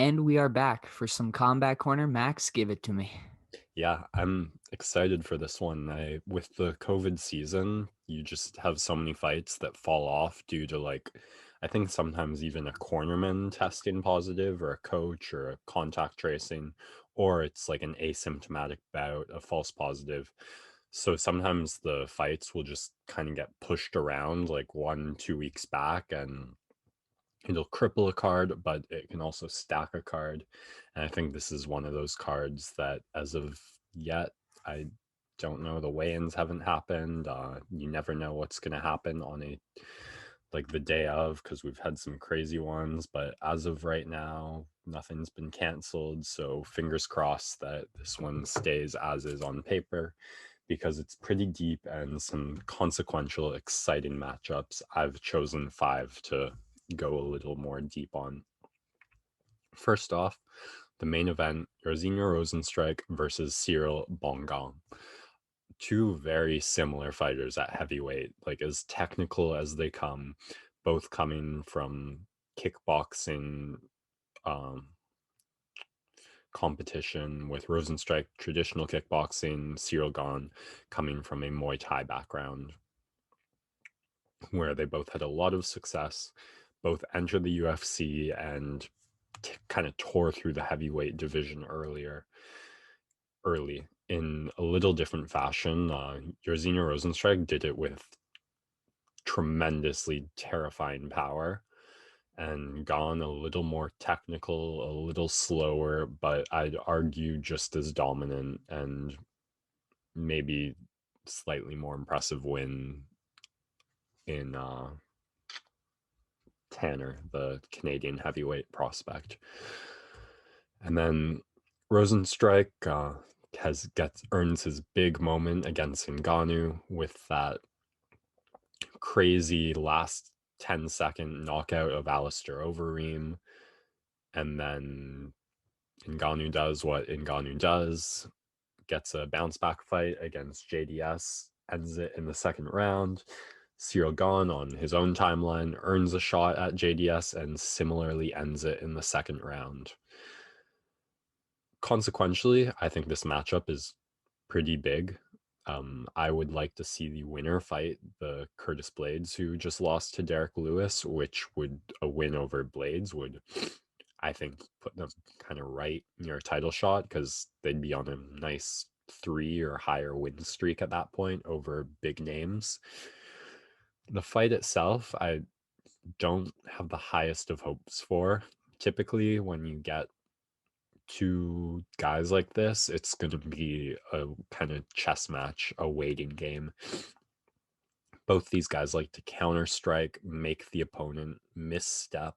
And we are back for some Combat Corner. Max, give it to me. Yeah, I'm excited for this one. With the COVID season, you just have so many fights that fall off due to I think sometimes even a cornerman testing positive or a coach or a contact tracing, or it's like an asymptomatic bout, a false positive. So sometimes the fights will just kind of get pushed around like 1, 2 weeks back, and it'll cripple a card, but it can also stack a card. And I think this is one of those cards that, as of yet, I don't know. The weigh-ins haven't happened. You never know what's going to happen on the day of, because we've had some crazy ones. But as of right now, nothing's been canceled. So fingers crossed that this one stays as is on paper, because it's pretty deep and some consequential, exciting matchups. I've chosen five to go a little more deep on. First off, the main event, Rozenstruick versus Cyril Bongang. Two very similar fighters at heavyweight, like as technical as they come, both coming from kickboxing um, competition, with Rozenstruick traditional kickboxing, Cyril Gane coming from a Muay Thai background, where they both had a lot of success, both entered the UFC and kind of tore through the heavyweight division early in a little different fashion. Yerzina Rozenstruik did it with tremendously terrifying power, and Gone a little more technical, a little slower, but I'd argue just as dominant, and maybe slightly more impressive win in Tanner, the Canadian heavyweight prospect. And then Rozenstruik earns his big moment against Ngannou with that crazy last 10-second knockout of Alistair Overeem. And then Ngannou does what Ngannou does, gets a bounce back fight against JDS, ends it in the second round. Cyril Gane, on his own timeline, earns a shot at JDS and similarly ends it in the second round. Consequentially, I think this matchup is pretty big. I would like to see the winner fight the Curtis Blades, who just lost to Derek Lewis, which would a win over Blades would, I think, put them kind of right near a title shot, because they'd be on a nice 3 or higher win streak at that point over big names. The fight itself, I don't have the highest of hopes for. Typically, when you get two guys like this, it's going to be a kind of chess match, a waiting game. Both these guys like to counter strike, make the opponent misstep,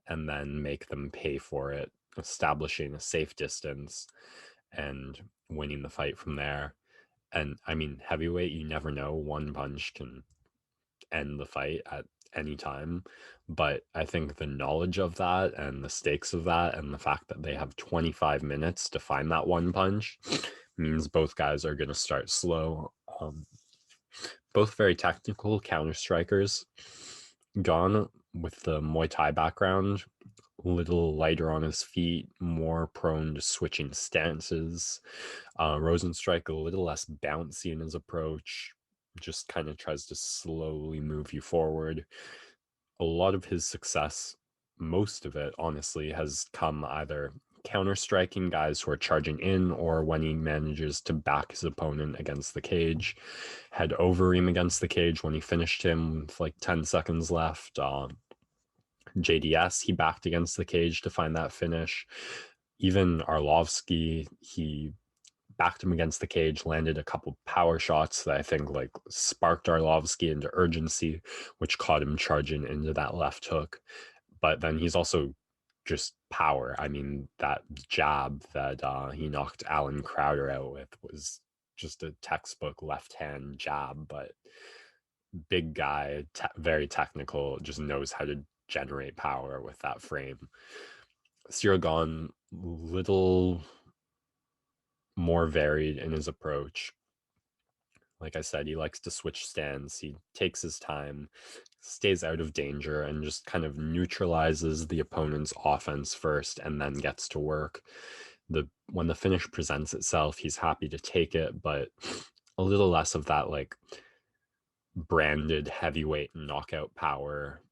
and then make them pay for it, establishing a safe distance and winning the fight from there. And I mean, heavyweight, you never know. One punch can end the fight at any time. But I think the knowledge of that and the stakes of that and the fact that they have 25 minutes to find that one punch means both guys are going to start slow. Both very technical counter strikers. Gone with the Muay Thai background, a little lighter on his feet, more prone to switching stances. Rozenstruik a little less bouncy in his approach, just kind of tries to slowly move you forward. A lot of his success, most of it, honestly, has come either counter striking guys who are charging in, or when he manages to back his opponent against the cage. Had Overeem against the cage when he finished him with like 10 seconds left. JDS, he backed against the cage to find that finish. Even Arlovsky, he backed him against the cage, landed a couple power shots that I think like sparked Arlovsky into urgency, which caught him charging into that left hook. But then he's also just power. I mean, that jab that he knocked Alan Crowder out with was just a textbook left hand jab, but big guy, very technical, just knows how to generate power with that frame. Cyril Gane, little more varied in his approach, Like I said, he likes to switch stands. He takes his time, stays out of danger, and just kind of neutralizes the opponent's offense first and then gets to work. When the finish presents itself, he's happy to take it, but a little less of that like branded heavyweight knockout power.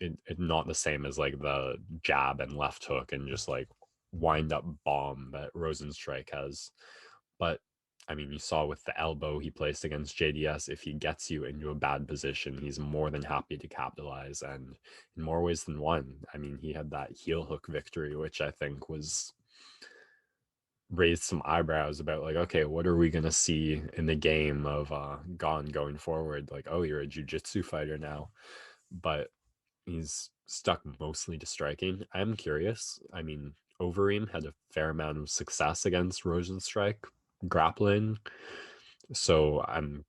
It not the same as like the jab and left hook and just like wind up bomb that Rozenstruick has. But I mean, you saw with the elbow he placed against JDS, if he gets you into a bad position, he's more than happy to capitalize. And in more ways than one, I mean, he had that heel hook victory, which I think was raised some eyebrows about like, okay, what are we going to see in the game of Gane going forward? Like, oh, you're a jiu-jitsu fighter now. But he's stuck mostly to striking. I'm curious. I mean, Overeem had a fair amount of success against Rozenstruick grappling. So and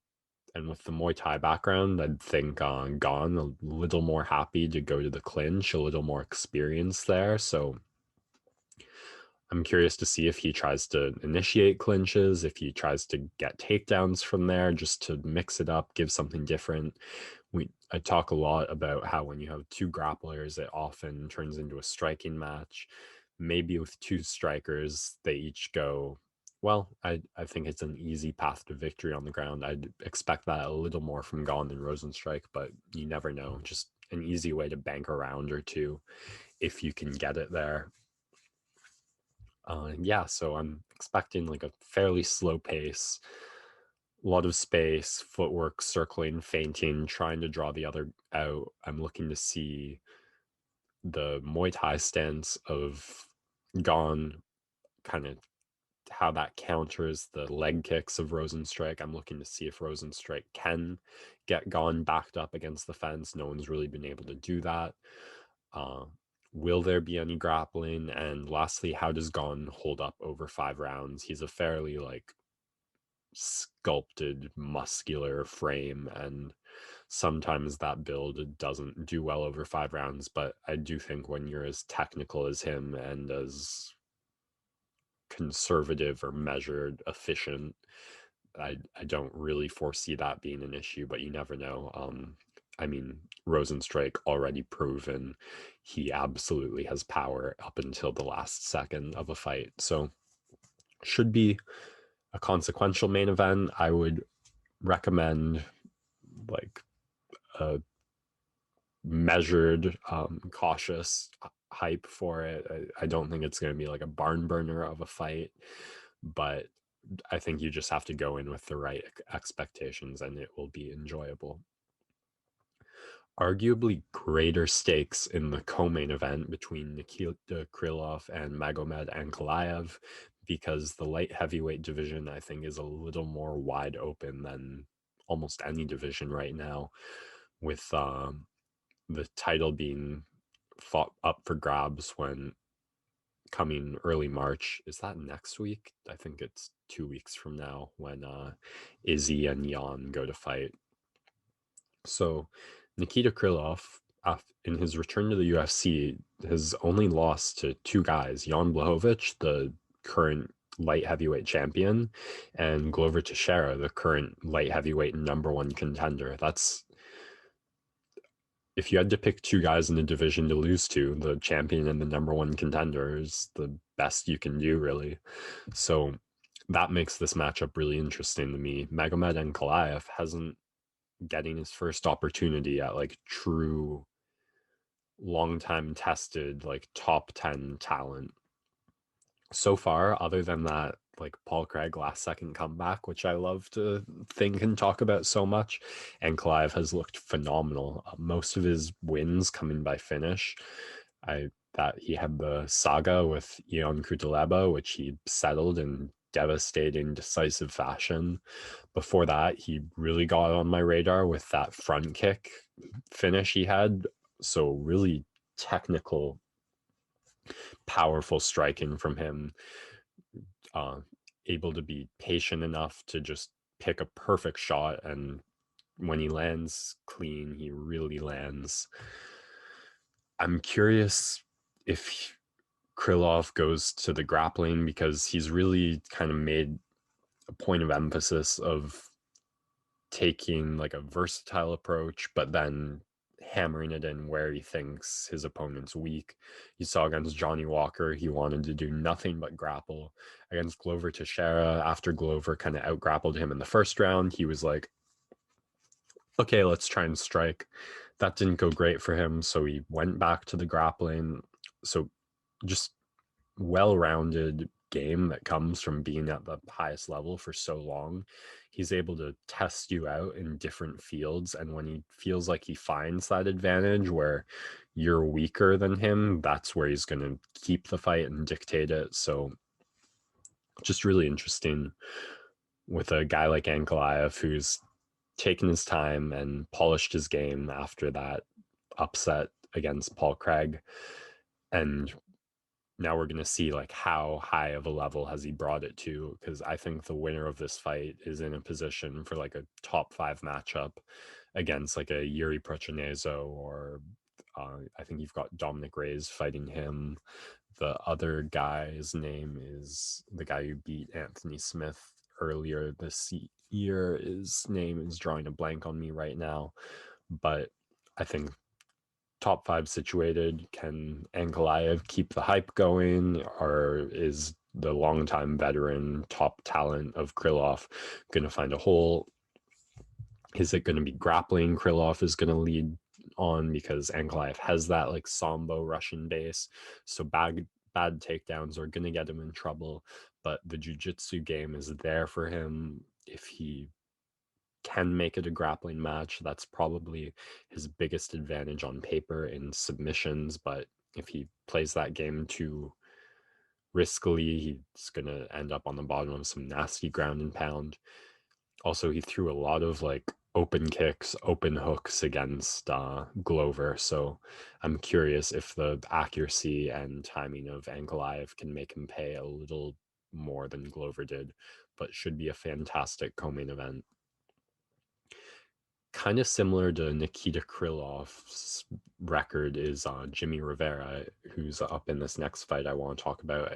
with the Muay Thai background, I'd think Gane a little more happy to go to the clinch, a little more experience there. So I'm curious to see if he tries to initiate clinches, if he tries to get takedowns from there just to mix it up, give something different. I talk a lot about how when you have two grapplers, it often turns into a striking match. Maybe with two strikers, they each go, well, I think it's an easy path to victory on the ground. I'd expect that a little more from Gane than Rozenstruick, but you never know. Just an easy way to bank a round or two if you can get it there. Yeah, so I'm expecting like a fairly slow pace, a lot of space, footwork, circling, feinting, trying to draw the other out. I'm looking to see the Muay Thai stance of Gane, kind of how that counters the leg kicks of Rozenstruick. I'm looking to see if Rozenstruick can get Gane backed up against the fence. No one's really been able to do that. Uh, will there be any grappling? And lastly, how does Gane hold up over 5 rounds? He's a fairly like sculpted, muscular frame, and sometimes that build doesn't do well over 5 rounds. But I do think when you're as technical as him and as conservative or measured, efficient, I don't really foresee that being an issue, but you never know. I mean, Rozenstruick already proven he absolutely has power up until the last second of a fight. So should be a consequential main event. I would recommend like a measured, cautious hype for it. I don't think it's going to be like a barn burner of a fight, but I think you just have to go in with the right expectations and it will be enjoyable. Arguably greater stakes in the co-main event between Nikita Krylov and Magomed Ankalaev, because the light heavyweight division I think is a little more wide open than almost any division right now, with the title being fought up for grabs when coming early March. Is that next week? I think it's 2 weeks from now when Izzy and Jan go to fight. So Nikita Krylov, in his return to the UFC, has only lost to two guys: Jan Blachowicz, the current light heavyweight champion, and Glover Teixeira, the current light heavyweight #1 contender. That's, if you had to pick two guys in the division to lose to, the champion and the #1 contender is the best you can do, really. So that makes this matchup really interesting to me. Magomed Ankalaev hasn't getting his first opportunity at like true long time tested like top 10 talent so far, other than that like Paul Craig last second comeback, which I love to think and talk about so much. And Clive has looked phenomenal. Most of his wins coming by finish. I that he had the saga with Ion Cutelaba, which he settled in devastating, decisive fashion. Before that, he really got on my radar with that front kick finish he had. So really technical, powerful striking from him, uh, able to be patient enough to just pick a perfect shot. And when he lands clean, he really lands. I'm curious if Krylov goes to the grappling, because he's really kind of made a point of emphasis of taking like a versatile approach, but then hammering it in where he thinks his opponent's weak. You saw against Johnny Walker, he wanted to do nothing but grapple. Against Glover Teixeira, after Glover kind of outgrappled him in the first round, he was like, okay, let's try and strike. That didn't go great for him, so he went back to the grappling. So just well-rounded game that comes from being at the highest level for so long. He's able to test you out in different fields, and when he feels like he finds that advantage where you're weaker than him, that's where he's going to keep the fight and dictate it. So just really interesting with a guy like Ankalaev who's taken his time and polished his game after that upset against Paul Craig. And now we're going to see like how high of a level has he brought it to, because I think the winner of this fight is in a position for like a top 5 matchup against like a Yuri Prochanezo, or I think you've got Dominic Reyes fighting him. The other guy's name is the guy who beat Anthony Smith earlier this year. His name is drawing a blank on me right now, but I think top 5 situated. Can Ankalaev keep the hype going, or is the longtime veteran top talent of Krylov going to find a hole? Is it going to be grappling Krylov is going to lead on, because Ankalaev has that like sambo Russian base, so bad takedowns are going to get him in trouble, but the jiu-jitsu game is there for him. If he can make it a grappling match, that's probably his biggest advantage on paper in submissions. But if he plays that game too riskily, he's going to end up on the bottom of some nasty ground and pound. Also, he threw a lot of like open kicks, open hooks against Glover. So I'm curious if the accuracy and timing of Ankalaev can make him pay a little more than Glover did, but should be a fantastic co-main event. Kind of similar to Nikita Krylov's record is Jimmy Rivera, who's up in this next fight I want to talk about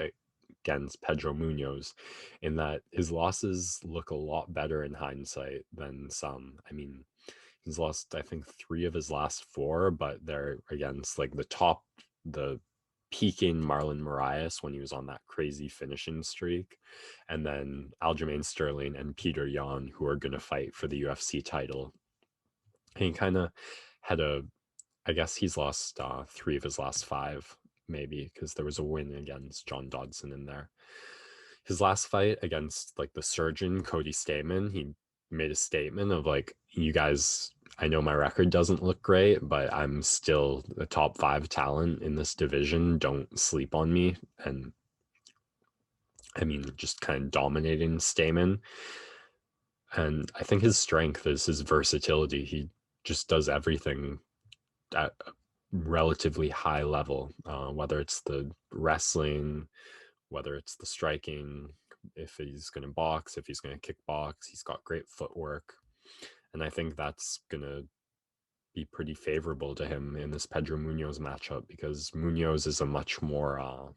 against Pedro Munoz, in that his losses look a lot better in hindsight than some. I mean, he's lost, I think, 3 of his last 4, but they're against like the peaking Marlon Moraes when he was on that crazy finishing streak, and then Aljamain Sterling and Peter Yan, who are going to fight for the UFC title. He kind of had I guess he's lost 3 of his last 5, maybe, because there was a win against John Dodson in there. His last fight against like the surgeon, Cody Stamen, he made a statement of like, you guys, I know my record doesn't look great, but I'm still a top 5 talent in this division. Don't sleep on me. And I mean, just kind of dominating Stamen. And I think his strength is his versatility. He just does everything at a relatively high level, whether it's the wrestling, whether it's the striking, if he's going to box, if he's going to kickbox. He's got great footwork. And I think that's going to be pretty favorable to him in this Pedro Munoz matchup, because Munoz is a much more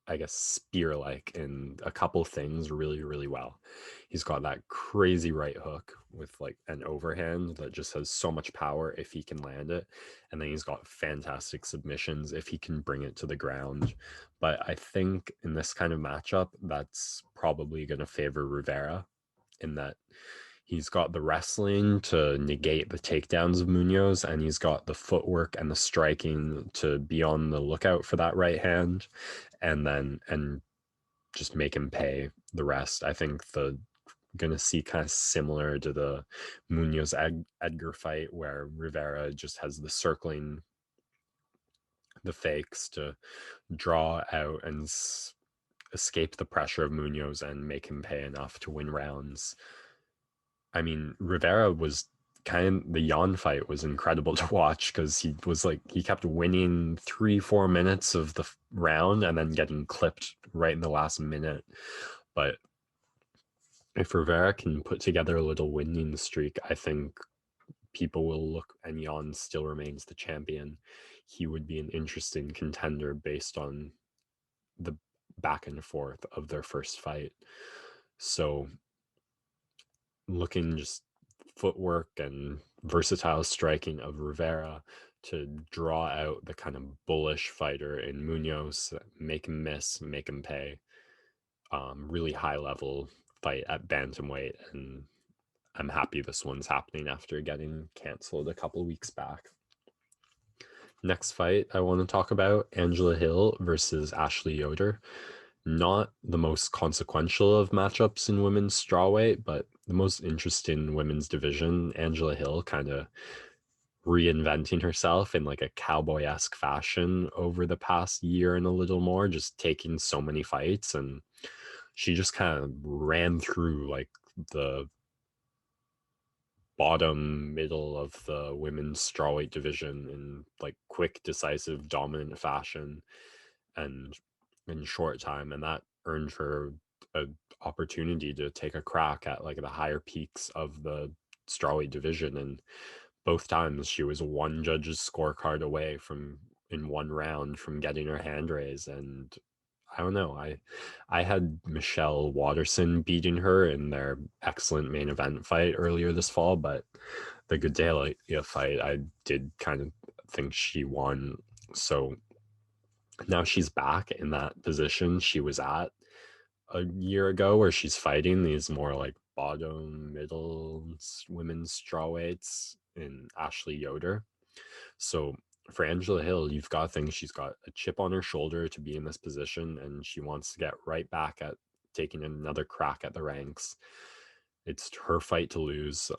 I guess, spear-like in a couple things really, really well. He's got that crazy right hook with like an overhand that just has so much power if he can land it. And then he's got fantastic submissions if he can bring it to the ground. But I think in this kind of matchup, that's probably going to favor Rivera, in that he's got the wrestling to negate the takedowns of Munoz, and he's got the footwork and the striking to be on the lookout for that right hand, and just make him pay the rest. I think gonna see kind of similar to the Munoz Edgar fight, where Rivera just has the circling, the fakes to draw out and escape the pressure of Munoz and make him pay enough to win rounds. I mean, Rivera was the Yan fight was incredible to watch, because he kept winning 3-4 minutes of the round and then getting clipped right in the last minute. But if Rivera can put together a little winning streak, I think people will look, and Yan still remains the champion. He would be an interesting contender based on the back and forth of their first fight. So looking just footwork and versatile striking of Rivera to draw out the kind of bullish fighter in Munoz, make him miss, make him pay. Really high level fight at bantamweight, and I'm happy this one's happening after getting canceled a couple weeks back. Next fight I want to talk about, Angela Hill versus Ashley Yoder. Not the most consequential of matchups in women's strawweight, but the most interesting women's division. Angela Hill kind of reinventing herself in like a cowboy-esque fashion over the past year and a little more, just taking so many fights, and she just kind of ran through like the bottom middle of the women's strawweight division in like quick, decisive, dominant fashion and in short time, and that earned her a opportunity to take a crack at like the higher peaks of the strawweight division. And both times she was one judge's scorecard away from in one round from getting her hand raised. And I don't know. I had Michelle Watterson beating her in their excellent main event fight earlier this fall, but the Gedalia fight, I did kind of think she won. So now she's back in that position she was at a year ago, where she's fighting these more like bottom middle women's strawweights in Ashley Yoder. So for Angela Hill, you've got to think she's got a chip on her shoulder to be in this position, and she wants to get right back at taking another crack at the ranks. It's her fight to lose.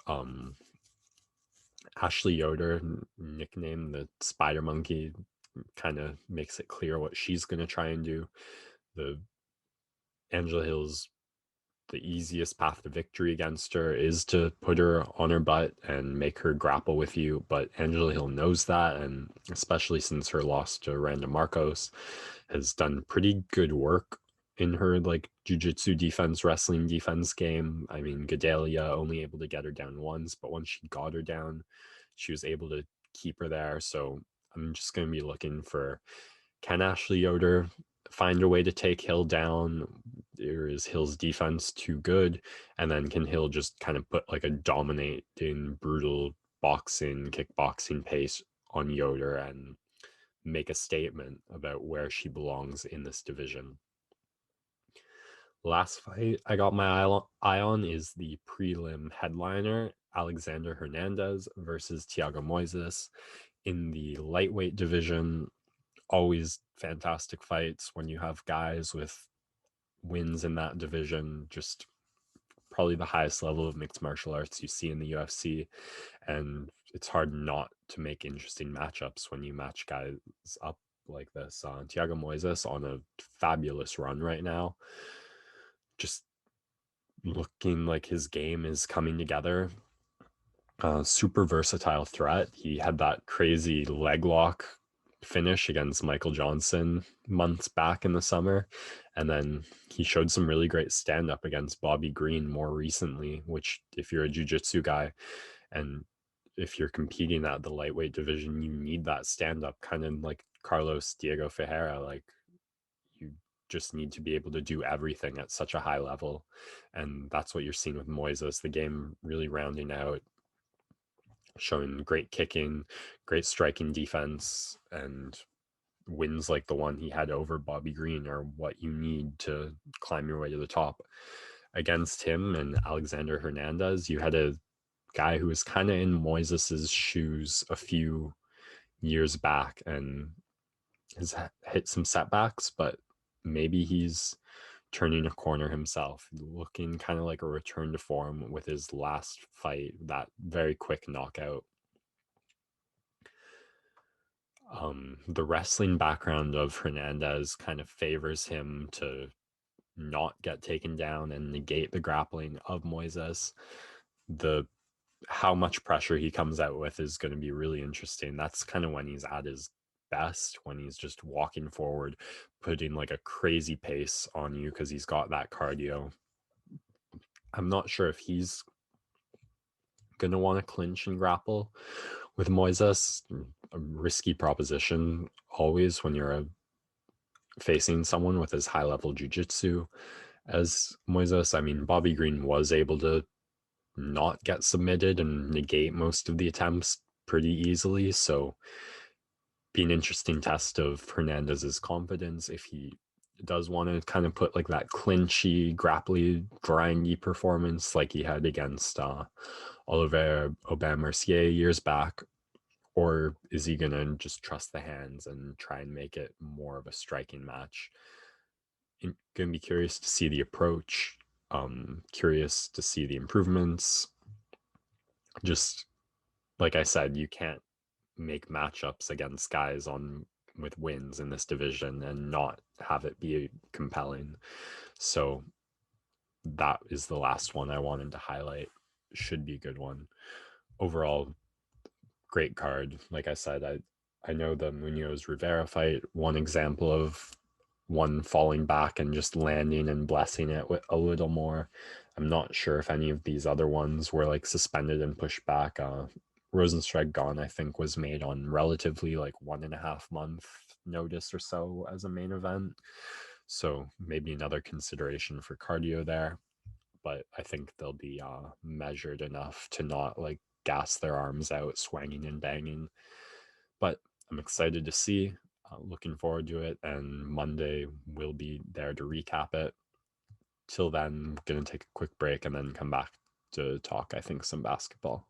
Ashley Yoder, nicknamed the Spider Monkey, kind of makes it clear what she's going to try and do. The Angela Hill's the easiest path to victory against her is to put her on her butt and make her grapple with you. But Angela Hill knows that, and especially since her loss to Randa Marcos, has done pretty good work in her like jiu-jitsu defense, wrestling defense game. I mean, Gedalia only able to get her down once, but once she got her down, she was able to keep her there. So I'm just going to be looking for, can Ashley Yoder find a way to take Hill down? Or is Hill's defense too good? And then can Hill just kind of put like a dominating, brutal boxing, kickboxing pace on Yoder and make a statement about where she belongs in this division? Last fight I got my eye on is the prelim headliner, Alexander Hernandez versus Thiago Moises in the lightweight division. Always fantastic fights when you have guys with wins in that division. Just probably the highest level of mixed martial arts you see in the UFC. And it's hard not to make interesting matchups when you match guys up like this. Thiago Moises on a fabulous run right now. Just looking like his game is coming together. Super versatile threat. He had that crazy leg lock finish against Michael Johnson months back in the summer. And then he showed some really great stand up against Bobby Green more recently, which, if you're a jiu-jitsu guy and if you're competing at the lightweight division, you need that stand up, kind of like Carlos Diego Ferreira. Like, you just need to be able to do everything at such a high level. And that's what you're seeing with Moises, the game really rounding out, showing great kicking, great striking defense, and wins like the one he had over Bobby Green are what you need to climb your way to the top. Against him and Alexander Hernandez, you had a guy who was kind of in Moises's shoes a few years back and has hit some setbacks, but maybe he's turning a corner himself, looking kind of like a return to form with his last fight, that very quick knockout. The wrestling background of Hernandez kind of favors him to not get taken down and negate the grappling of Moises. The How much pressure he comes out with is going to be really interesting. That's kind of when he's at his best, when he's just walking forward, putting like a crazy pace on you because he's got that cardio. I'm not sure if he's going to want to clinch and grapple with Moises. A risky proposition always when you're facing someone with as high level jiu-jitsu as Moises. I mean, Bobby Green was able to not get submitted and negate most of the attempts pretty easily. So be an interesting test of Hernandez's confidence if he does want to kind of put like that clinchy, grapply, grindy performance like he had against Oliver Aubin Mercier years back, or is he gonna just trust the hands and try and make it more of a striking match? Gonna be curious to see the approach. Curious to see the improvements. Just like I said, you can't make matchups against guys on with wins in this division and not have it be compelling. So that is the last one I wanted to highlight. Should be a good one. Overall, great card. Like I said, I know the Munoz Rivera fight, one example of one falling back and just landing and blessing it with a little more. I'm not sure if any of these other ones were like suspended and pushed back. Rozenstruick Gane, I think, was made on relatively like 1.5 month notice or so as a main event. So maybe another consideration for cardio there. But I think they'll be measured enough to not like gas their arms out, swanging and banging. But I'm excited to see. Looking forward to it. And Monday we'll be there to recap it. Till then, I'm going to take a quick break and then come back to talk, I think, some basketball.